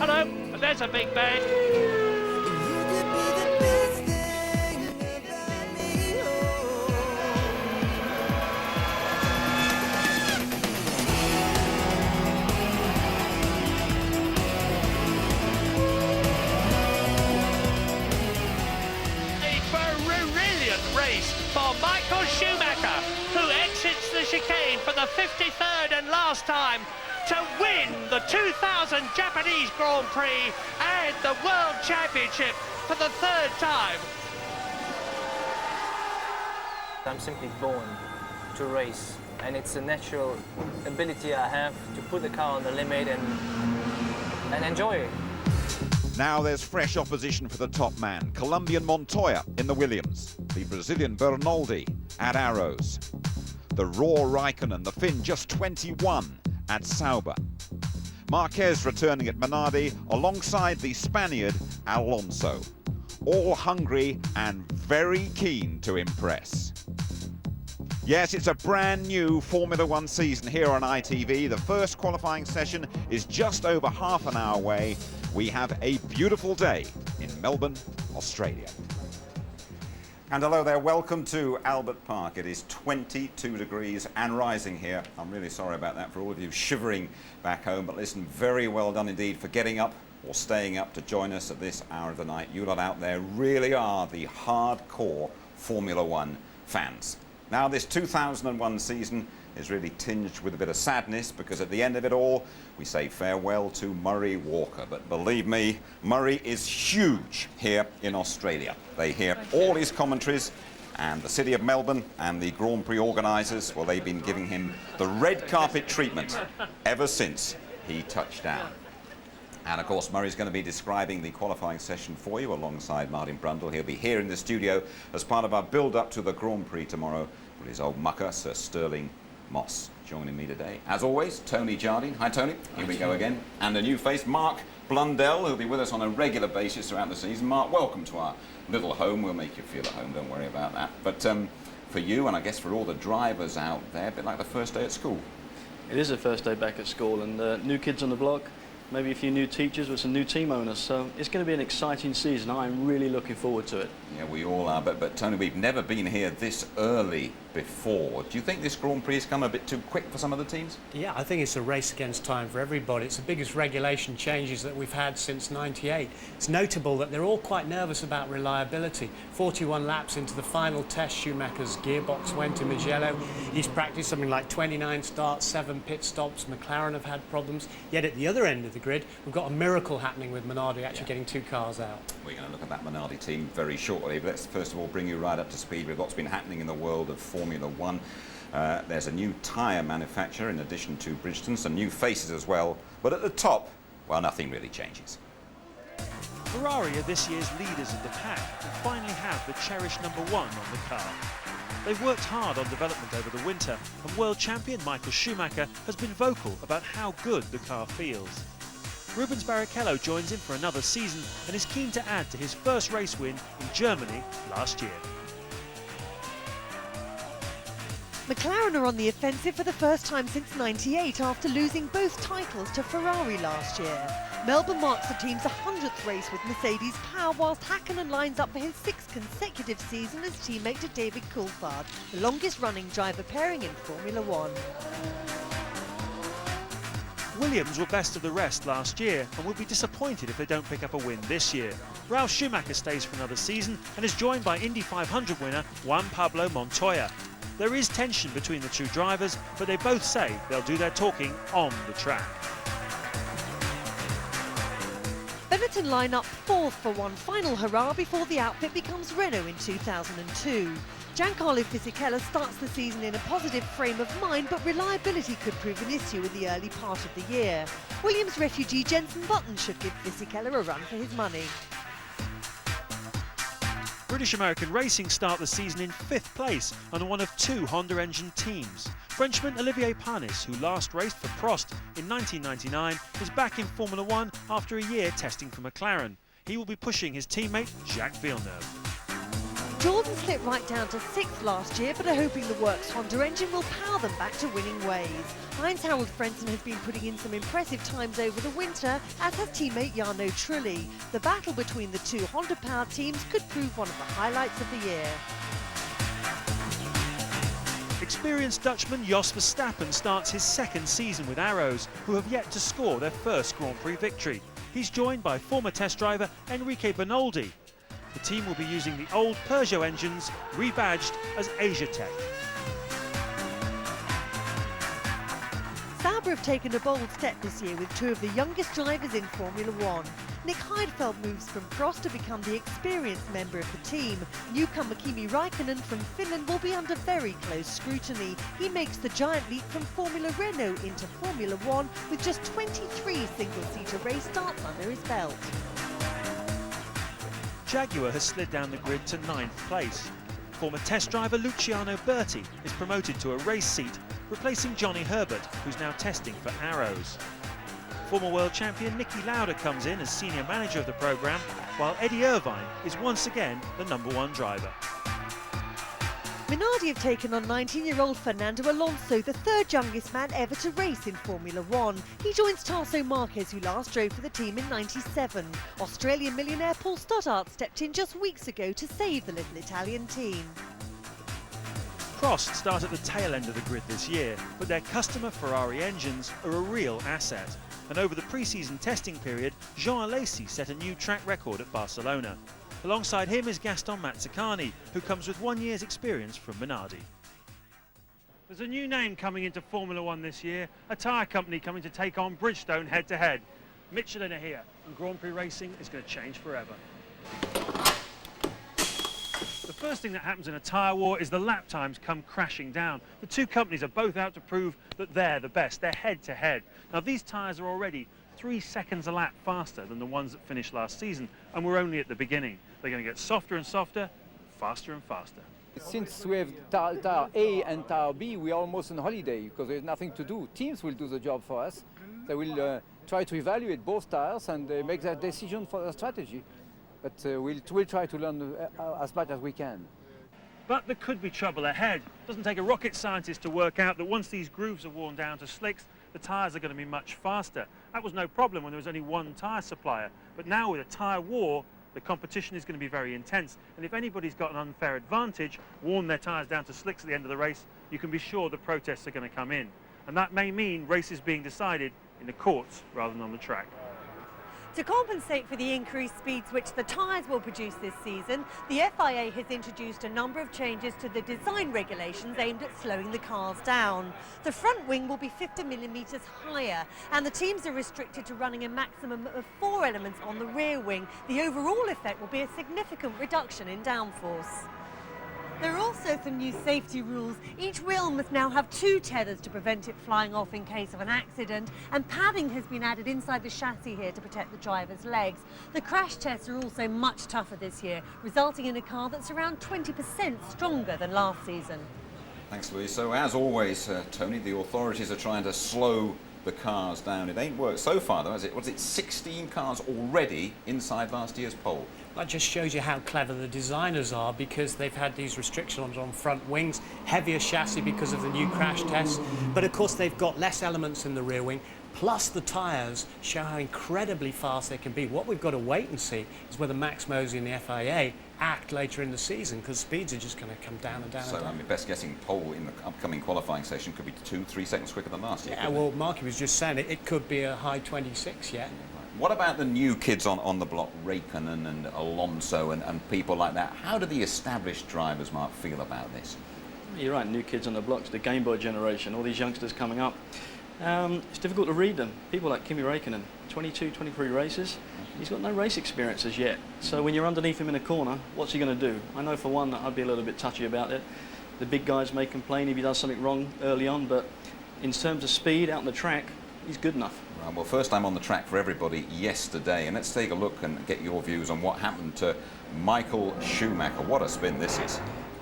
Hello, and there's a big bang. Race for Michael Schumacher, who exits the chicane for the 53rd and last time to win the 2000 Japanese Grand Prix and the World Championship for the third time. I'm simply born to race, and it's a natural ability I have to put the car on the limit and enjoy it. Now there's fresh opposition for the top man. Colombian Montoya in the Williams. The Brazilian Bernoldi at Arrows. The raw Raikkonen, the Finn just 21 at Sauber. Marquez returning at Minardi alongside the Spaniard Alonso. All hungry and very keen to impress. Yes, it's a brand new Formula One season here on ITV. The first qualifying session is just over half an hour away. We have a beautiful day in Melbourne, Australia. And hello there, welcome to Albert Park. It is 22 degrees and rising here. I'm really sorry about that for all of you shivering back home, but listen, very well done indeed for getting up or staying up to join us at this hour of the night. You lot out there really are the hardcore Formula One fans. Now, this 2001 season is really tinged with a bit of sadness because at the end of it all, we say farewell to Murray Walker. But believe me, Murray is huge here in Australia. They hear all his commentaries, and the City of Melbourne and the Grand Prix organisers, well, they've been giving him the red carpet treatment ever since he touched down. And of course, Murray's going to be describing the qualifying session for you alongside Martin Brundle. He'll be here in the studio as part of our build-up to the Grand Prix tomorrow with his old mucker, Sir Sterling Moss. Joining me today, as always, Tony Jardine. Hi, Tony. Here we go again. And a new face, Mark Blundell, who'll be with us on a regular basis throughout the season. Mark, welcome to our little home. We'll make you feel at home, don't worry about that. But for you, and I guess for all the drivers out there, a bit like the first day at school. It is the first day back at school, and new kids on the block, maybe a few new teachers with some new team owners, so it's going to be an exciting season. I'm really looking forward to it. Yeah, we all are, but Tony, we've never been here this early before. Do you think this Grand Prix has come a bit too quick for some of the teams? Yeah, I think it's a race against time for everybody. It's the biggest regulation changes that we've had since '98. It's notable that they're all quite nervous about reliability. 41 laps into the final test, Schumacher's gearbox went in Mugello. He's practiced something like 29 starts, 7 pit stops. McLaren have had problems. Yet at the other end of the grid, we've got a miracle happening with Minardi actually getting 2 cars out. We're going to look at that Minardi team very shortly, but let's first of all bring you right up to speed with what's been happening in the world of Formula One. There's a new tyre manufacturer in addition to Bridgestone, some new faces as well, but at the top, well, nothing really changes. Ferrari are this year's leaders in the pack and finally have the cherished #1 on the car. They've worked hard on development over the winter, and world champion Michael Schumacher has been vocal about how good the car feels. Rubens Barrichello joins in for another season and is keen to add to his first race win in Germany last year. McLaren are on the offensive for the first time since '98 after losing both titles to Ferrari last year. Melbourne marks the team's 100th race with Mercedes power, whilst Hakkinen lines up for his 6th consecutive season as teammate to David Coulthard, the longest-running driver pairing in Formula One. Williams were best of the rest last year and will be disappointed if they don't pick up a win this year. Ralf Schumacher stays for another season and is joined by Indy 500 winner Juan Pablo Montoya. There is tension between the two drivers, but they both say they'll do their talking on the track. Benetton line up 4th for one final hurrah before the outfit becomes Renault in 2002. Giancarlo Fisichella starts the season in a positive frame of mind, but reliability could prove an issue in the early part of the year. Williams refugee Jenson Button should give Fisichella a run for his money. British American Racing start the season in 5th place under one of 2 Honda engine teams. Frenchman Olivier Panis, who last raced for Prost in 1999, is back in Formula One after a year testing for McLaren. He will be pushing his teammate Jacques Villeneuve. Jordan slipped right down to 6th last year, but are hoping the Works Honda engine will power them back to winning ways. Heinz Harald Frentzen has been putting in some impressive times over the winter, as has teammate Jarno Trulli. The battle between the two Honda-powered teams could prove one of the highlights of the year. Experienced Dutchman Jos Verstappen starts his second season with Arrows, who have yet to score their first Grand Prix victory. He's joined by former test driver Enrique Bernoldi. The team will be using the old Peugeot engines, rebadged as AsiaTech. Sauber have taken a bold step this year with two of the youngest drivers in Formula One. Nick Heidfeld moves from Prost to become the experienced member of the team. Newcomer Kimi Raikkonen from Finland will be under very close scrutiny. He makes the giant leap from Formula Renault into Formula One with just 23 single-seater race starts under his belt. Jaguar has slid down the grid to 9th place. Former test driver Luciano Berti is promoted to a race seat, replacing Johnny Herbert, who's now testing for Arrows. Former world champion Niki Lauda comes in as senior manager of the programme, while Eddie Irvine is once again the #1 driver. Minardi have taken on 19-year-old Fernando Alonso, the third youngest man ever to race in Formula One. He joins Tarso Marquez, who last drove for the team in '97. Australian millionaire Paul Stoddart stepped in just weeks ago to save the little Italian team. Prost start at the tail end of the grid this year, but their customer Ferrari engines are a real asset. And over the pre-season testing period, Jean Alesi set a new track record at Barcelona. Alongside him is Gaston Mazzacani, who comes with 1 year's experience from Minardi. There's a new name coming into Formula One this year, a tyre company coming to take on Bridgestone head-to-head. Michelin are here, and Grand Prix racing is going to change forever. The first thing that happens in a tyre war is the lap times come crashing down. The two companies are both out to prove that they're the best. They're head-to-head. Now, these tyres are already 3 seconds a lap faster than the ones that finished last season, and we're only at the beginning. They're going to get softer and softer, faster and faster. Since we have tire A and tire B, we are almost on holiday because there's nothing to do. Teams will do the job for us. They will try to evaluate both tires and make that decision for their strategy. But we'll try to learn as much as we can. But there could be trouble ahead. It doesn't take a rocket scientist to work out that once these grooves are worn down to slicks, the tyres are going to be much faster. That was no problem when there was only one tyre supplier. But now with a tyre war, the competition is going to be very intense. And if anybody's got an unfair advantage, worn their tyres down to slicks at the end of the race, you can be sure the protests are going to come in. And that may mean races being decided in the courts rather than on the track. To compensate for the increased speeds which the tyres will produce this season, the FIA has introduced a number of changes to the design regulations aimed at slowing the cars down. The front wing will be 50 millimetres higher, and the teams are restricted to running a maximum of 4 elements on the rear wing. The overall effect will be a significant reduction in downforce. There are also some new safety rules. Each wheel must now have 2 tethers to prevent it flying off in case of an accident, and padding has been added inside the chassis here to protect the driver's legs. The crash tests are also much tougher this year, resulting in a car that's around 20% stronger than last season. Thanks, Louise. So, as always, Tony, the authorities are trying to slow the cars down. It ain't worked so far, though, has it? Was it 16 cars already inside last year's pole? That just shows you how clever the designers are, because they've had these restrictions on front wings, heavier chassis because of the new crash tests, but of course they've got less elements in the rear wing, plus the tyres show how incredibly fast they can be. What we've got to wait and see is whether Max Mosley and the FIA act later in the season, because speeds are just going to come down and down. So, and down. I mean, best guessing pole in the upcoming qualifying session could be 2-3 seconds quicker than last year. Yeah, well, Marky was just saying it could be a high 26 yet. What about the new kids on the block, Raikkonen and Alonso and people like that? How do the established drivers, Mark, feel about this? You're right, new kids on the blocks, the Game Boy generation, all these youngsters coming up. It's difficult to read them. People like Kimi Raikkonen, 22, 23 races. He's got no race experience as yet. So when you're underneath him in a corner, what's he going to do? I know for one that I'd be a little bit touchy about it. The big guys may complain if he does something wrong early on, but in terms of speed out on the track, he's good enough. Right, well, first time on the track for everybody yesterday, and let's take a look and get your views on what happened to Michael Schumacher. What a spin this is.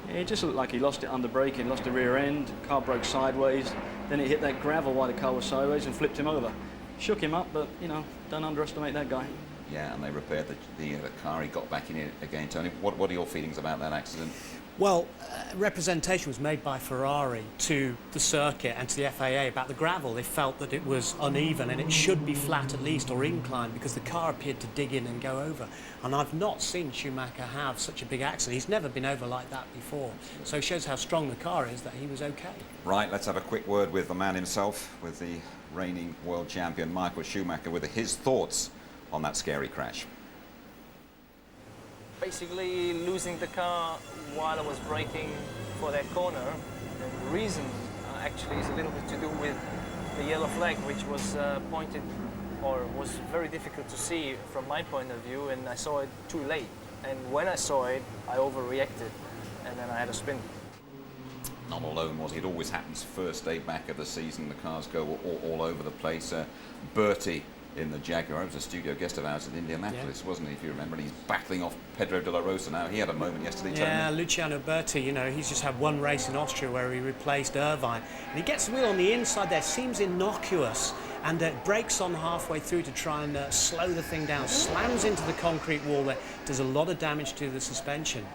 It just looked like he lost it under braking, lost the rear end, car broke sideways, then it hit that gravel while the car was sideways and flipped him over. Shook him up, but, you know, don't underestimate that guy. Yeah, and they repaired the car. He got back in it again. Tony, what are your feelings about that accident? Well, representation was made by Ferrari to the circuit and to the FAA about the gravel. They felt that it was uneven and it should be flat at least or inclined because the car appeared to dig in and go over. And I've not seen Schumacher have such a big accident. He's never been over like that before. So it shows how strong the car is that he was okay. Right, let's have a quick word with the man himself, with the reigning world champion Michael Schumacher, with his thoughts on that scary crash. Basically losing the car while I was braking for that corner. The reason actually is a little bit to do with the yellow flag, which was pointed or was very difficult to see from my point of view, and I saw it too late. And when I saw it, I overreacted and then I had a spin. Not alone, was he? It always happens first day back of the season. The cars go all over the place. Bertie in the Jaguar, he was a studio guest of ours at Indianapolis, wasn't he, if you remember? And he's battling off Pedro de la Rosa now. He had a moment yesterday, Tony. Yeah, Luciano Berti, you know, he's just had one race in Austria where he replaced Irvine. And he gets the wheel on the inside there, seems innocuous, and brakes on halfway through to try and slow the thing down, slams into the concrete wall there, does a lot of damage to the suspension.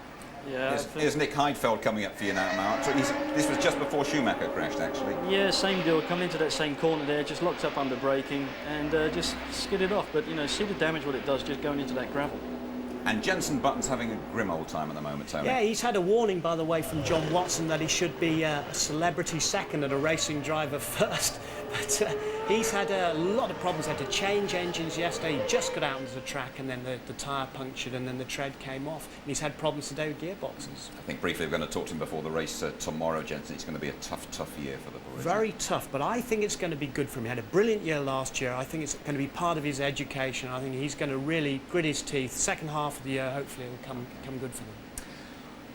Yeah, Here's Nick Heidfeld coming up for you now, Mark. So this was just before Schumacher crashed, actually. Yeah, same deal. Come into that same corner there, just locked up under braking and just skidded off. But, you know, see the damage what it does just going into that gravel. And Jenson Button's having a grim old time at the moment, Tony. Yeah, he's had a warning, by the way, from John Watson that he should be a celebrity second and a racing driver first. But he's had a lot of problems. Had to change engines yesterday. He just got out onto the track and then the tyre punctured and then the tread came off. And he's had problems today with gearboxes. I think briefly we're going to talk to him before the race tomorrow, Jenson. It's going to be a tough year for the boys. Very tough, but I think it's going to be good for him. He had a brilliant year last year. I think it's going to be part of his education. I think he's going to really grit his teeth. Second half of the year, hopefully, it will come good for them.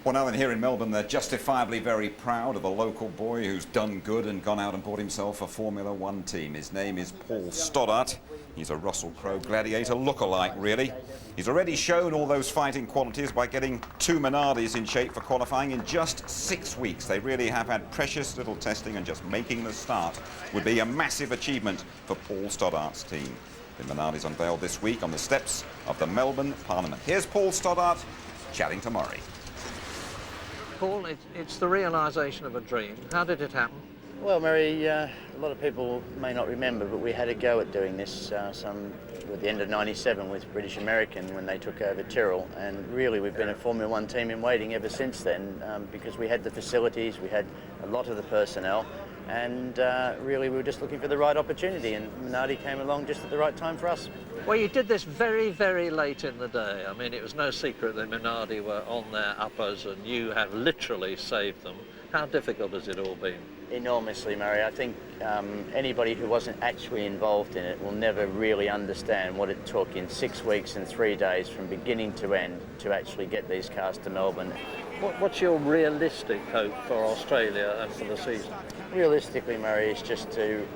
Well, now then, here in Melbourne, they're justifiably very proud of a local boy who's done good and gone out and bought himself a Formula One team. His name is Paul Stoddart. He's a Russell Crowe Gladiator look-alike, really. He's already shown all those fighting qualities by getting 2 Minardis in shape for qualifying in just 6 weeks. They really have had precious little testing, and just making the start would be a massive achievement for Paul Stoddart's team. The Minardis unveiled this week on the steps of the Melbourne Parliament. Here's Paul Stoddart chatting to Murray. Paul, it's the realisation of a dream. How did it happen? Well, Mary, a lot of people may not remember, but we had a go at doing this at the end of '97 with British American when they took over Tyrrell, and really we've been a Formula One team in waiting ever since then because we had the facilities, we had a lot of the personnel, and really we were just looking for the right opportunity, and Minardi came along just at the right time for us. Well, you did this very, very late in the day. I mean, it was no secret that Minardi were on their uppers and you have literally saved them. How difficult has it all been? Enormously, Murray. I think anybody who wasn't actually involved in it will never really understand what it took in 6 weeks and 3 days from beginning to end to actually get these cars to Melbourne. What's your realistic hope for Australia and for the season? Realistically, Murray, is just to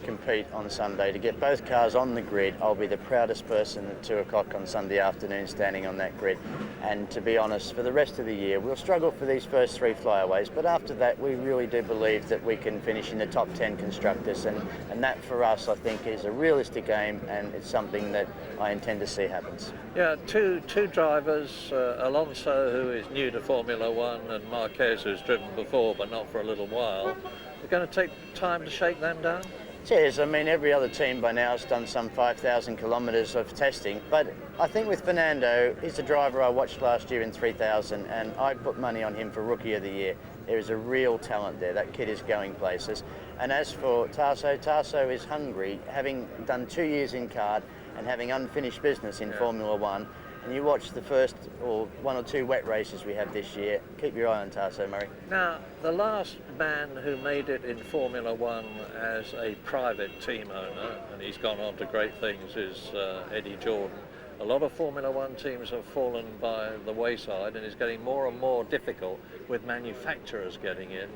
compete on Sunday, to get both cars on the grid. I'll be the proudest person at 2 o'clock on Sunday afternoon standing on that grid. And to be honest, for the rest of the year, we'll struggle for these first 3 flyaways, but after that, we really do believe that we can finish in the top 10 constructors. And that, for us, I think, is a realistic aim, and it's something that I intend to see happens. Yeah, two drivers, Alonso, who is new to Formula One, and Marquez, who's driven before, but not for a little while. It's going to take time to shake them down? It is. I mean, every other team by now has done some 5,000 kilometres of testing, but I think with Fernando, he's a driver I watched last year in 3,000, and I put money on him for Rookie of the Year. There is a real talent there. That kid is going places. And as for Tasso is hungry, having done 2 years in kart and having unfinished business in Formula One. And you watch the first 1 or 2 wet races we have this year. Keep your eye on Tasso, Murray. Now, the last man who made it in Formula One as a private team owner, and he's gone on to great things, is Eddie Jordan. A lot of Formula One teams have fallen by the wayside, and it's getting more and more difficult with manufacturers getting in.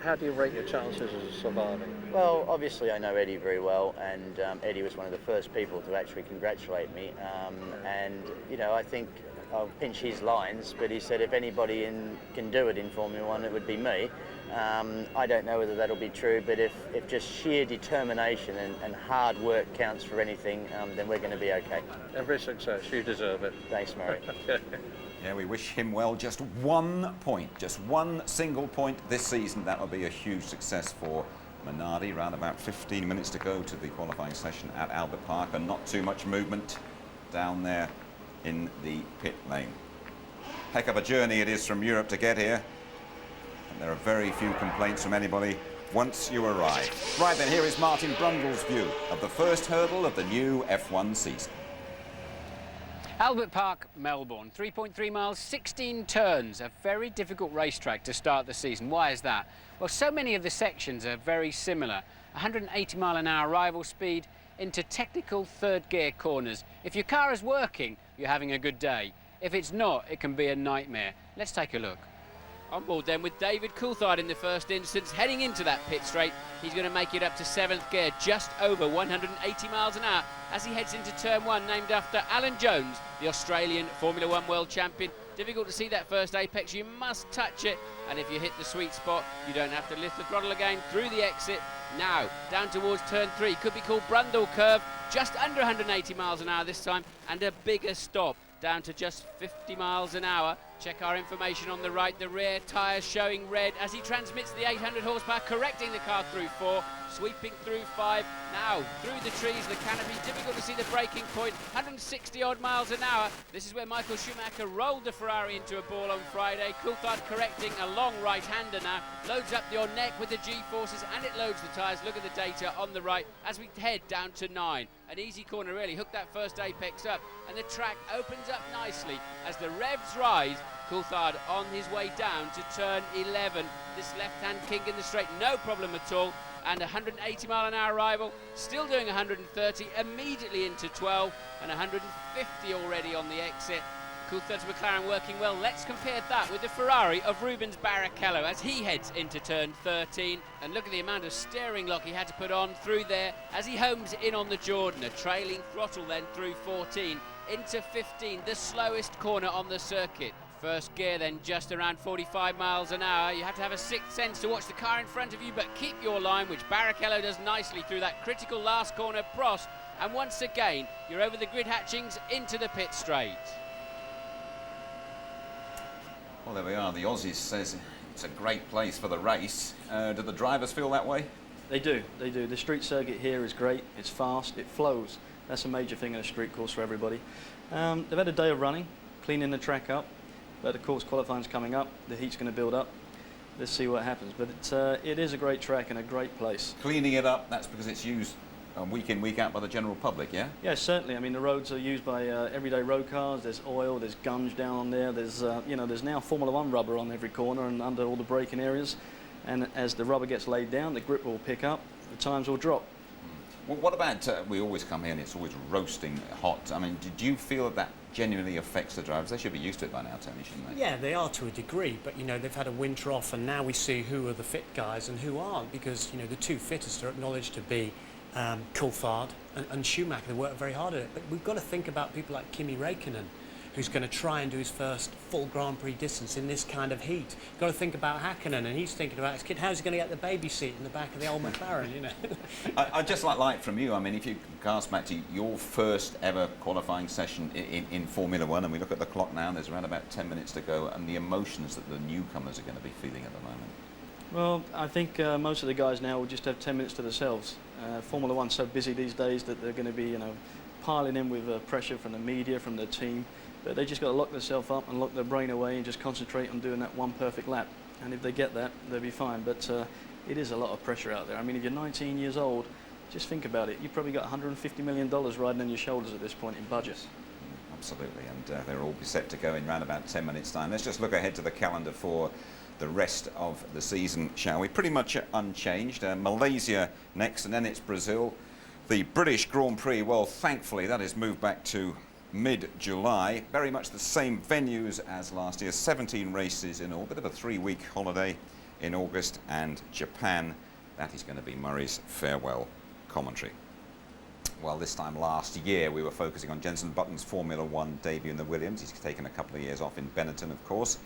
How do you rate your chances of surviving? Well, obviously I know Eddie very well, and Eddie was one of the first people to actually congratulate me. And, you know, I think I'll pinch his lines, but he said if anybody can do it in Formula One, it would be me. I don't know whether that'll be true, but if just sheer determination and hard work counts for anything, then we're going to be okay. Every success, you deserve it. Thanks, Murray. Yeah, we wish him well. Just 1 point, just one single point this season. That will be a huge success for Minardi. Around about 15 minutes to go to the qualifying session at Albert Park, and not too much movement down there in the pit lane. Heck of a journey it is from Europe to get here, and there are very few complaints from anybody once you arrive. Right then, here is Martin Brundle's view of the first hurdle of the new F1 season. Albert Park, Melbourne, 3.3 miles, 16 turns, a very difficult racetrack to start the season. Why is that? Well, so many of the sections are very similar. 180 mile an hour arrival speed into technical third gear corners. If your car is working, you're having a good day. If it's not, it can be a nightmare. Let's take a look. On board then with David Coulthard in the first instance, heading into that pit straight. He's going to make it up to 7th gear, just over 180 miles an hour as he heads into turn 1, named after Alan Jones, the Australian Formula 1 world champion. Difficult to see that first apex, you must touch it, and if you hit the sweet spot, you don't have to lift the throttle again through the exit. Now, down towards turn 3, could be called Brundle curve, just under 180 miles an hour this time, and a bigger stop, down to just 50 miles an hour. Check our information on the right, the rear tyres showing red as he transmits the 800 horsepower, correcting the car through 4, sweeping through 5, now through the trees, the canopy, difficult to see the braking point, 160 odd miles an hour. This is where Michael Schumacher rolled the Ferrari into a ball on Friday. Coulthard correcting a long right-hander now, loads up your neck with the G-forces and it loads the tyres. Look at the data on the right as we head down to 9. An easy corner really, hook that first apex up and the track opens up nicely as the revs rise. Coulthard on his way down to turn 11. This left-hand kink in the straight, no problem at all. And 180 mile an hour arrival, still doing 130, immediately into 12 and 150 already on the exit. Coulthard's McLaren working well. Let's compare that with the Ferrari of Rubens Barrichello as he heads into turn 13. And look at the amount of steering lock he had to put on through there as he homes in on the Jordan. A trailing throttle then through 14 into 15, the slowest corner on the circuit. First gear then just around 45 miles an hour. You have to have a sixth sense to watch the car in front of you, but keep your line, which Barrichello does nicely through that critical last corner, Prost. And once again, you're over the grid hatchings into the pit straight. Well, there we are. The Aussies says it's a great place for the race. Do the drivers feel that way? They do, they do. The street circuit here is great. It's fast, it flows. That's a major thing in a street course for everybody. They've had a day of running, cleaning the track up. But of course, qualifying's coming up. The heat's going to build up. Let's see what happens. But it is a great track and a great place. Cleaning it up, that's because it's used week in, week out by the general public, yeah? Yeah, certainly. I mean, the roads are used by everyday road cars. There's oil, there's gunge down on there. There's, you know, there's now Formula 1 rubber on every corner and under all the braking areas. And as the rubber gets laid down, the grip will pick up, the times will drop. Well, what about, we always come here and it's always roasting hot. I mean, did you feel that genuinely affects the drivers? They should be used to it by now, Tony, shouldn't they? Yeah, they are to a degree, but you know, they've had a winter off and now we see who are the fit guys and who aren't, because you know, the two fittest are acknowledged to be Coulthard and Schumacher. They work very hard at it, but we've got to think about people like Kimi Räikkönen, who's going to try and do his first full Grand Prix distance in this kind of heat. You've got to think about Häkkinen, and he's thinking about his kid. How's he going to get the baby seat in the back of the old McLaren, you know? I'd just like from you, I mean, if you cast back to your first ever qualifying session in Formula 1, and we look at the clock now, and there's around about 10 minutes to go, and the emotions that the newcomers are going to be feeling at the moment. Well, I think most of the guys now will just have 10 minutes to themselves. Formula 1's so busy these days that they're going to be, you know, piling in with pressure from the media, from the team. But they just got to lock themselves up and lock their brain away and just concentrate on doing that one perfect lap. And if they get that, they'll be fine. But it is a lot of pressure out there. I mean, if you're 19 years old, just think about it. You've probably got $150 million riding on your shoulders at this point in budget. Absolutely, and they're all set to go in around about 10 minutes' time. Let's just look ahead to the calendar for the rest of the season, shall we? Pretty much unchanged. Malaysia next, and then it's Brazil. The British Grand Prix, well, thankfully, that is moved back to mid-July. Very much the same venues as last year. 17 races in all. Bit of a 3-week holiday in August. And Japan, that is going to be Murray's farewell commentary. Well, this time last year we were focusing on Jenson Button's Formula 1 debut in the Williams. He's taken a couple of years off in Benetton, of course.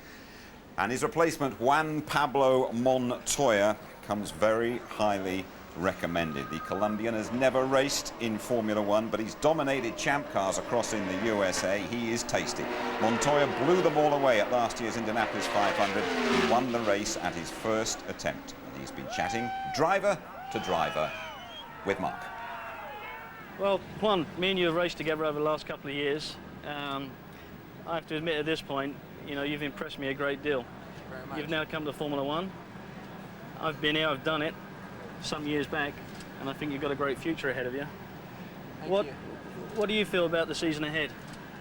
And his replacement, Juan Pablo Montoya, comes very highly recommended. The Colombian has never raced in Formula One, but he's dominated champ cars across in the USA. He is tasty. Montoya blew them all away at last year's Indianapolis 500. He won the race at his first attempt. And he's been chatting driver to driver with Mark. Well, Juan, me and you have raced together over the last couple of years. I have to admit at this point, you know, you've impressed me a great deal. Very much. You've now come to Formula One. I've been here, I've done it some years back, and I think you've got a great future ahead of you. Thank you. What do you feel about the season ahead?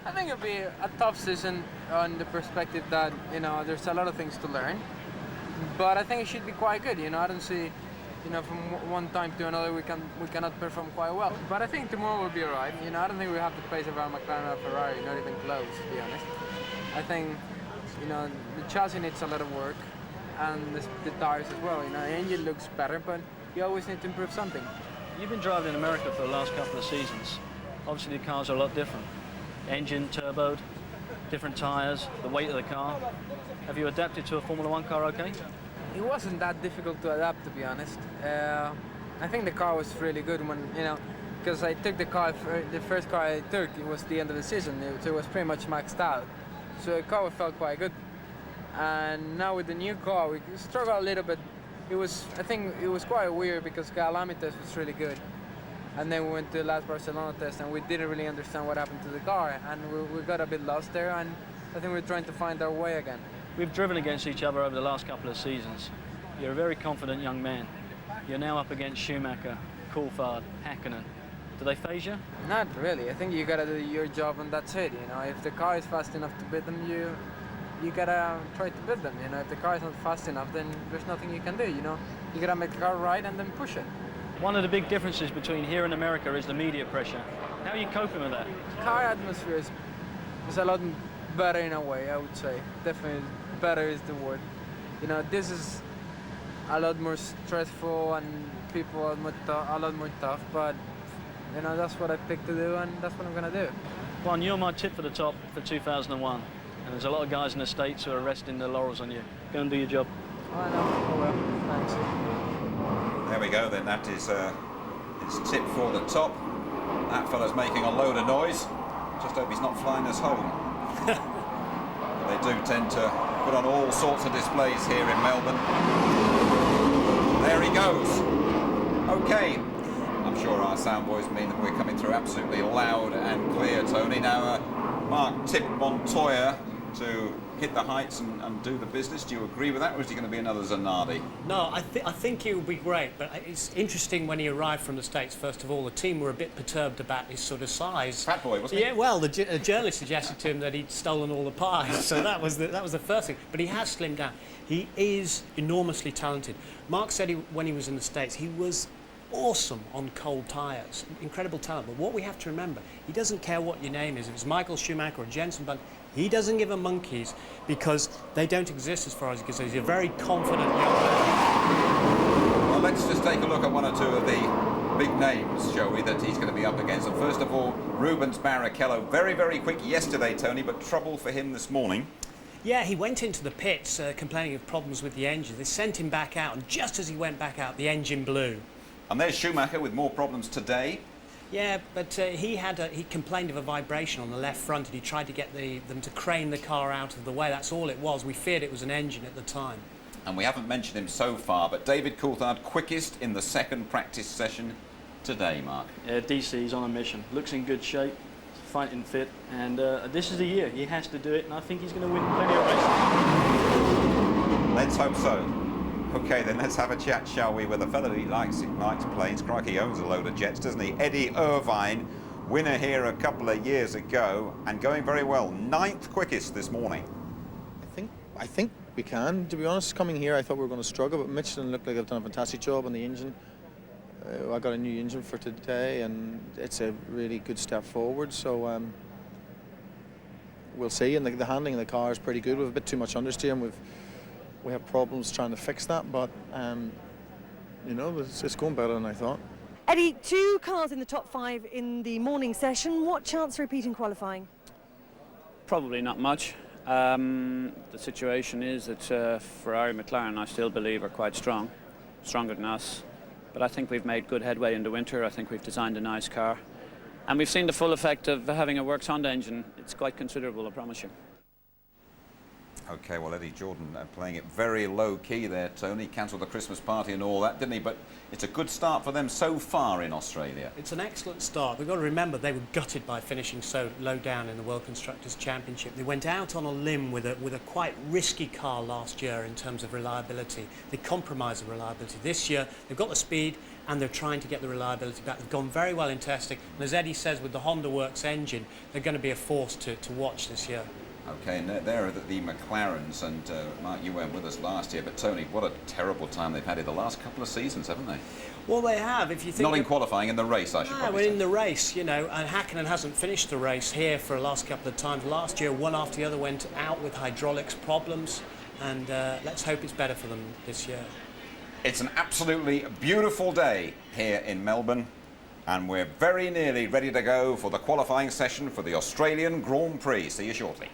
I think it'll be a tough season on the perspective that, you know, there's a lot of things to learn. But I think it should be quite good, you know. I don't see, you know, from one time to another we cannot perform quite well. But I think tomorrow will be alright. You know, I don't think we have the pace of our McLaren or Ferrari, not even close, to be honest. I think, you know, the chassis needs a lot of work, and the tires as well. You know, the engine looks better, but you always need to improve something. You've been driving in America for the last couple of seasons. Obviously the cars are a lot different. Engine, turboed, different tyres, the weight of the car. Have you adapted to a Formula One car okay? It wasn't that difficult to adapt, to be honest. I think the car was really good when, you know, because I took the first car I took, it was the end of the season, so it was pretty much maxed out. So the car felt quite good. And now with the new car, we struggled a little bit. I think it was quite weird because Galami test was really good. And then we went to the last Barcelona test and we didn't really understand what happened to the car. And we got a bit lost there, and I think we're trying to find our way again. We've driven against each other over the last couple of seasons. You're a very confident young man. You're now up against Schumacher, Coulthard, Hakkinen. Do they phase you? Not really. I think you gotta do your job and that's it. You know, if the car is fast enough to beat them, you gotta try to beat them. You know, if the car is not fast enough, then there's nothing you can do. You know, you gotta make the car right and then push it. One of the big differences between here and America is the media pressure. How are you coping with that? Car atmosphere is a lot better in a way, I would say. Definitely better is the word. You know, this is a lot more stressful and people are a lot more tough, but you know, that's what I picked to do and that's what I'm gonna do. Juan, you're my tip for the top for 2001. And there's a lot of guys in the States who are resting their laurels on you. Go and do your job. I know, oh well, thanks. There we go then, that is his tip for the top. That fella's making a load of noise. Just hope he's not flying us home. They do tend to put on all sorts of displays here in Melbourne. There he goes. Okay, I'm sure our sound boys mean that we're coming through absolutely loud and clear, Tony. Now, Mark tipped Montoya to hit the heights and do the business. Do you agree with that, or is he going to be another Zanardi? No, I think he will be great, but it's interesting when he arrived from the States, first of all, the team were a bit perturbed about his sort of size. Fat boy, wasn't he? Yeah, well, the journalist suggested to him that he'd stolen all the pies, so that was the first thing. But he has slimmed down. He is enormously talented. Mark said when he was in the States, he was awesome on cold tyres, incredible talent. But what we have to remember, he doesn't care what your name is. If it's Michael Schumacher or Jenson Button, he doesn't give a monkeys because they don't exist as far as he can say. He's a very confident young man. Well, let's just take a look at one or two of the big names, shall we, that he's going to be up against. And first of all, Rubens Barrichello. Very, very quick yesterday, Tony, but trouble for him this morning. Yeah, he went into the pits complaining of problems with the engine. They sent him back out, and just as he went back out, the engine blew. And there's Schumacher with more problems today. Yeah, but he complained of a vibration on the left front, and he tried to get them to crane the car out of the way. That's all it was. We feared it was an engine at the time. And we haven't mentioned him so far, but David Coulthard quickest in the second practice session today, Mark. Yeah, DC's on a mission. Looks in good shape, fighting fit, and this is the year. He has to do it, and I think he's going to win plenty of races. Let's hope so. Okay, then let's have a chat, shall we, with a fellow who likes planes. Crikey, he owns a load of jets, doesn't he? Eddie Irvine, winner here a couple of years ago, and going very well. 9th quickest this morning. I think we can. To be honest, coming here, I thought we were going to struggle, but Michelin looked like they've done a fantastic job on the engine. I got a new engine for today, and it's a really good step forward. So we'll see. And the handling of the car is pretty good. We have a bit too much understeer, and we have problems trying to fix that, but you know, it's going better than I thought. Eddie, 2 cars in the top 5 in the morning session. What chance of repeating qualifying? Probably not much. The situation is that Ferrari McLaren, I still believe, are quite strong, stronger than us. But I think we've made good headway in the winter. I think we've designed a nice car. And we've seen the full effect of having a works Honda engine. It's quite considerable, I promise you. OK, well, Eddie Jordan playing it very low-key there, Tony. Cancelled the Christmas party and all that, didn't he? But it's a good start for them so far in Australia. It's an excellent start. We've got to remember they were gutted by finishing so low down in the World Constructors' Championship. They went out on a limb with a quite risky car last year in terms of reliability. They compromised the reliability. This year, they've got the speed and they're trying to get the reliability back. They've gone very well in testing. And as Eddie says, with the Honda Works engine, they're going to be a force to watch this year. OK, and there are the McLarens, and Mark, you weren't with us last year, but Tony, what a terrible time they've had in the last couple of seasons, haven't they? Well, they have, if you think... Not in qualifying, in the race, I should probably say. In the race, you know, and Hakkinen hasn't finished the race here for the last couple of times. Last year, one after the other went out with hydraulics problems, and let's hope it's better for them this year. It's an absolutely beautiful day here in Melbourne, and we're very nearly ready to go for the qualifying session for the Australian Grand Prix. See you shortly.